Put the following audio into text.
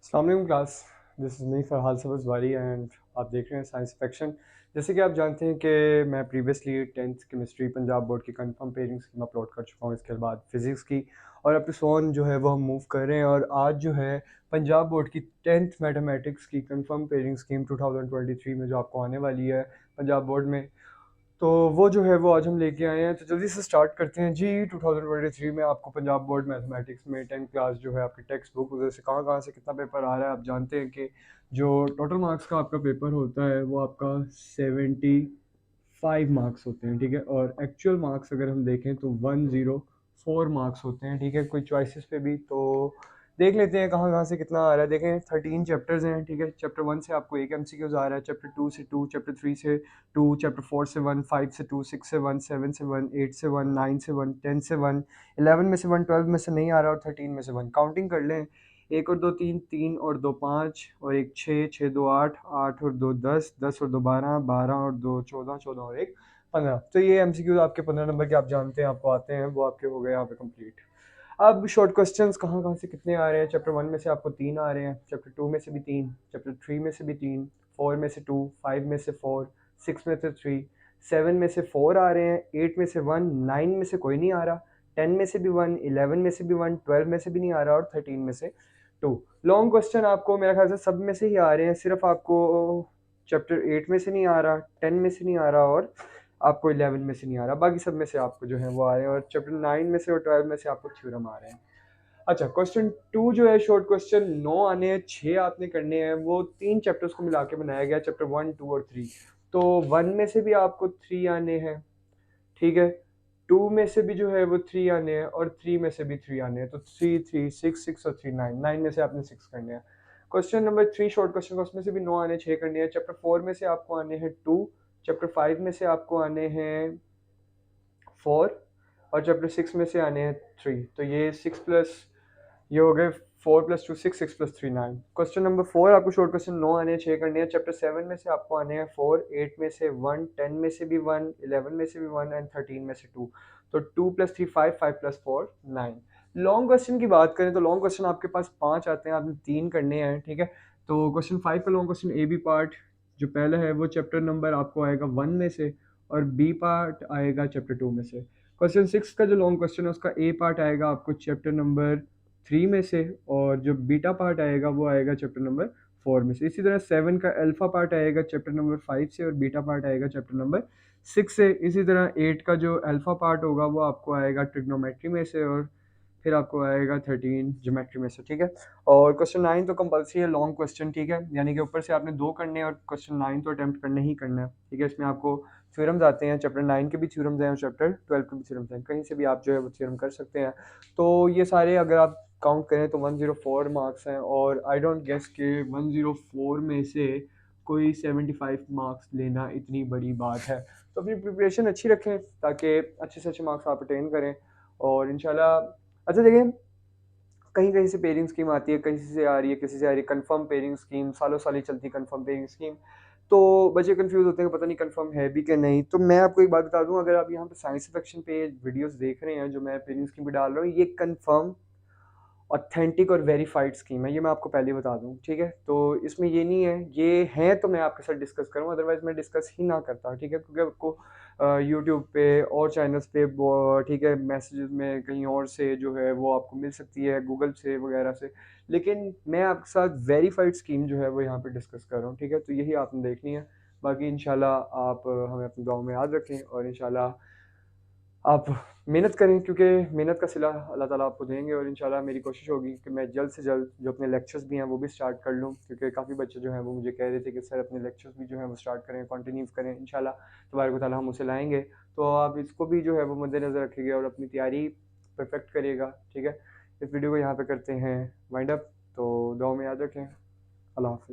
अस्सलाम वालेकुम class. This is me Farhad Sabzwari and आप देख रहे हैं साइंस फैक्शन। जैसे कि आप जानते हैं कि मैं previously 10th chemistry Punjab board की कंफर्म पेयरिंग स्कीम अपलोड कर चुका हूँ। इसके बाद फ़िज़िक्स की और अब सोन जो है वो हम मूव कर रहे हैं और आज जो है पंजाब बोर्ड की 10th मैथमेटिक्स की कंफर्म पेयरिंग स्कीम 2023 में जो आपको आने वाली है पंजाब बोर्ड में, तो वो जो है वो आज हम लेके आए हैं। तो जल्दी से स्टार्ट करते हैं जी। 2023 में आपको पंजाब बोर्ड मैथमेटिक्स में 10 क्लास जो है आपकी टेक्स्ट बुक उधर से कहाँ से कितना पेपर आ रहा है। आप जानते हैं कि जो टोटल मार्क्स का आपका पेपर होता है वो आपका 75 मार्क्स होते हैं, ठीक है। और एक्चुअल मार्क्स अगर हम देखें तो 104 मार्क्स होते हैं, ठीक है। कोई चॉइसेस पे भी तो देख लेते हैं कहाँ से कितना आ रहा है। देखें 13 चैप्टर्स हैं, ठीक है। चैप्टर 1 से आपको एक MCQs आ रहा है, चैप्टर 2 से 2, चैप्टर 3 से 2, चैप्टर 4 से 1, 5 से 2, 6 से 1, 7 से 1, 8 से 1, 9 से 1, 10 से 1, 11 में से 1, 12 में से नहीं आ रहा और 13 में से 1। काउंटिंग कर लें, एक और दो तीन, तीन और दो पाँच और एक छः, छः दो आठ, आठ और दो दस, दस और दो बारह, बारह और दो चौदह, चौदह और एक 15। तो ये MCQ आपके 15 नंबर के आप जानते हैं आपको आते हैं, वो आपके हो गए यहाँ पे कंप्लीट। अब शॉर्ट क्वेश्चंस कहाँ से कितने आ रहे हैं। चैप्टर 1 में से आपको 3 आ रहे हैं, चैप्टर 2 में से भी 3, चैप्टर 3 में से भी 3, 4 में से 2, 5 में से 4, 6 में से 3, 7 में से 4 आ रहे हैं, 8 में से 1, 9 में से कोई नहीं आ रहा, 10 में से भी 1, 11 में से भी 1, 12 में से भी नहीं आ रहा और 13 में से 2। लॉन्ग क्वेश्चन आपको मेरा ख्याल से सब में से ही आ रहे हैं, सिर्फ आपको चैप्टर 8 में से नहीं आ रहा, 10 में से नहीं आ रहा और आपको 11 में से नहीं आ रहा। बाकी सब में से आपको जो है वो आ रहे हैं और चैप्टर 9 में से और 12 में से आपको थ्योरम आ रहे हैं। अच्छा, क्वेश्चन 2 जो है शॉर्ट क्वेश्चन 9 आने हैं, 6 आपने करने हैं। वो 3 चैप्टर्स को मिला के बनाया गया, चैप्टर 1, 2 और 3। तो 1 में से भी आपको 3 आने हैं, ठीक है। 2 में से भी जो है वो 3 आने हैं और 3 में से भी 3 आने हैं। तो 3, 3, 6, 6 और 3, 9, 9 में से आपने 6 करने हैं। क्वेश्चन नंबर 3 शॉर्ट क्वेश्चन, उसमें से भी 9 आने, 6 करने हैं। चैप्टर 4 में से आपको आने हैं 2, चैप्टर 5 में से आपको आने हैं 4 और चैप्टर 6 में से आने हैं 3। तो ये 6 प्लस ये हो गए 4 प्लस 2 6, 6 प्लस 3 9। क्वेश्चन नंबर 4 आपको शॉर्ट क्वेश्चन 9 आने हैं, 6 करने हैं। चैप्टर 7 में से आपको आने हैं 4, 8 में से 1, 10 में से भी 1, 11 में से भी 1 एंड 13 में से 2। तो 2 प्लस 3 5, 5 प्लस 4 9। लॉन्ग क्वेश्चन की बात करें तो लॉन्ग क्वेश्चन आपके पास 5 आते हैं, आपने 3 करने हैं, ठीक है। तो क्वेश्चन 5 का long question A B part जो पहला है वो चैप्टर नंबर आपको आएगा 1 में से और बी पार्ट आएगा चैप्टर 2 में से। क्वेश्चन 6 का जो लॉन्ग क्वेश्चन है उसका ए पार्ट आएगा आपको चैप्टर नंबर 3 में से और जो बीटा पार्ट आएगा वो आएगा चैप्टर नंबर 4 में से। इसी तरह 7 का अल्फा पार्ट आएगा चैप्टर नंबर 5 से और बीटा पार्ट आएगा चैप्टर नंबर 6 से। इसी तरह 8 का जो अल्फा पार्ट होगा वो आपको आएगा ट्रिग्नोमेट्री में से और फिर आपको आएगा 13 ज्योमेट्री में से, ठीक है। और क्वेश्चन 9 तो कंपलसरी है लॉन्ग क्वेश्चन, ठीक है। यानी कि ऊपर से आपने 2 करने हैं और क्वेश्चन 9 तो अटैम्प्ट करना ही करना है, ठीक है। इसमें आपको थ्योरम्स आते हैं, चैप्टर 9 के भी थ्योरम्स हैं और चैप्टर 12 के भी थ्योरम्स हैं, कहीं से भी आप जो है वो थ्योरम कर सकते हैं। तो ये सारे अगर आप काउंट करें तो 104 मार्क्स हैं और आई डोंट गेस के 104 में से कोई 75 मार्क्स लेना इतनी बड़ी बात है। तो अपनी प्रिपरेशन अच्छी रखें ताकि अच्छे से अच्छे मार्क्स आप अटेन करें और इंशाल्लाह। अच्छा देखें, कहीं कहीं से पेयरिंग स्कीम आती है, कहीं से आ रही है, किसी से आ रही है कंफर्म पेयरिंग स्कीम, सालों साल ही चलती कंफर्म पेयरिंग स्कीम। तो बच्चे कंफ्यूज होते हैं कि पता नहीं कंफर्म है भी कि नहीं। तो मैं आपको एक बात बता दूं, अगर आप यहाँ पे साइंस सेक्शन पे वीडियोस देख रहे हैं जो मैं पेयरिंग स्कीम पे डाल रहा हूँ, ये कंफर्म ऑथेंटिक और वेरीफाइड स्कीम है, ये मैं आपको पहले बता दूं, ठीक है। तो इसमें ये नहीं है, ये है तो मैं आपके साथ डिस्कस करूँ, अदरवाइज मैं डिस्कस ही ना करता, ठीक है। क्योंकि आपको यूट्यूब पे और चैनल्स पे ठीक है मैसेजेस में कहीं और से जो है वो आपको मिल सकती है, गूगल से वगैरह से। लेकिन मैं आपके साथ वेरीफाइड स्कीम जो है वो यहाँ पे डिस्कस कर रहा हूँ, ठीक है। तो यही आपने देखनी है। बाकी इंशाल्लाह आप हमें अपने दुआओं में याद रखें और इंशाल्लाह आप मेहनत करें, क्योंकि मेहनत का सिला अल्लाह ताला आपको देंगे। और इंशाल्लाह मेरी कोशिश होगी कि मैं जल्द से जल्द जो अपने लेक्चर्स भी हैं वो भी स्टार्ट कर लूँ, क्योंकि काफ़ी बच्चे जो हैं वो मुझे कह रहे थे कि सर अपने लेक्चर्स भी जो हैं वो स्टार्ट करें, कंटिन्यू करें। इंशाल्लाह तबारक व तआला हम उसे लाएंगे। तो आप इसको भी जो है वो मद्देनज़र रखिएगा और अपनी तैयारी परफेक्ट करिएगा, ठीक है। इस वीडियो को यहाँ पे करते हैं वाइंड अप। तो दुआ में याद रखें। अल्लाह हाफ़िज़।